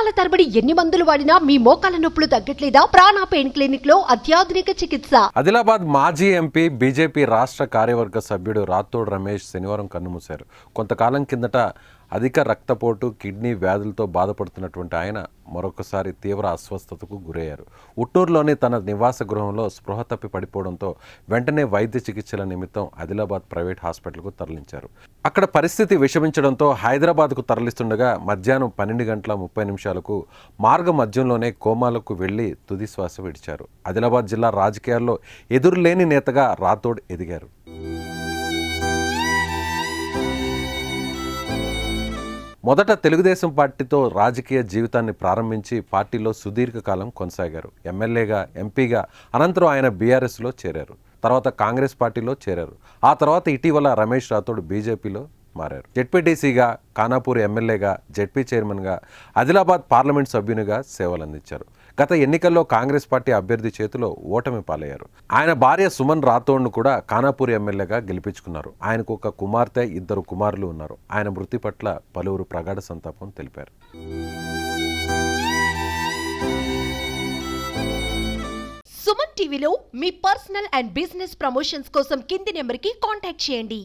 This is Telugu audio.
నెలల తరబడి ఎన్ని మందులు వాడినా మీ మోకాల నొప్పులు తగ్గట్లేదా? ప్రాణ పెయిన్ క్లినిక్ లో అత్యాధునిక చికిత్స. ఆదిలాబాద్ మాజీ ఎంపీ బీజేపీ రాష్ట్ర కార్యవర్గ సభ్యుడు రాథోడ్ రమేష్ శనివారం కన్నుమూశారు. కొంతకాలం కిందట అధిక రక్తపోటు, కిడ్నీ వ్యాధులతో బాధపడుతున్నటువంటి ఆయన మరొకసారి తీవ్ర అస్వస్థతకు గురయ్యారు. ఉట్టూరులోని తన నివాస గృహంలో స్పృహ తప్పి పడిపోవడంతో వెంటనే వైద్య చికిత్సల నిమిత్తం ఆదిలాబాద్ ప్రైవేట్ హాస్పిటల్కు తరలించారు. అక్కడ పరిస్థితి విషమించడంతో హైదరాబాద్కు తరలిస్తుండగా మధ్యాహ్నం 12:30 మార్గ మధ్యంలోనే కోమాలకు వెళ్లి తుది శ్వాస విడిచారు. ఆదిలాబాద్ జిల్లా రాజకీయాల్లో ఎదురులేని నేతగా రాథోడ్ ఎదిగారు. మొదట తెలుగుదేశం పార్టీతో రాజకీయ జీవితాన్ని ప్రారంభించి పార్టీలో సుదీర్ఘకాలం కొనసాగారు. ఎమ్మెల్యేగా, ఎంపీగా, అనంతరం ఆయన బీఆర్ఎస్లో చేరారు. తర్వాత కాంగ్రెస్ పార్టీలో చేరారు. ఆ తర్వాత ఇటీవల రమేష్ రాథోడ్ బీజేపీలో మారారు. జెడ్పీటీసీగా, ఖానాపూర్ ఎమ్మెల్యేగా, జెడ్పీ చైర్మన్గా, ఆదిలాబాద్ పార్లమెంట్ సభ్యునిగా సేవలందించారు. గత ఎన్నికల్లో కాంగ్రెస్ పార్టీ అభ్యర్థి చేతిలో ఓటమి పాలయ్యారు. ఆయన భార్య సుమన్ రాథోడ్ను కూడా ఖానాపూర్ ఎమ్మెల్యేగా గెలిపించుకున్నారు. ఆయనకు ఒక కుమార్తె, 2 కుమారులు ఉన్నారు. ఆయన మృతి పట్ల పలువురు ప్రగాఢ సంతాపం తెలిపారు. సుమన్ టీవీలో మీ పర్సనల్ అండ్ బిజినెస్ ప్రమోషన్స్ కోసం కింది నెంబర్కి కాంటాక్ట్ చేయండి.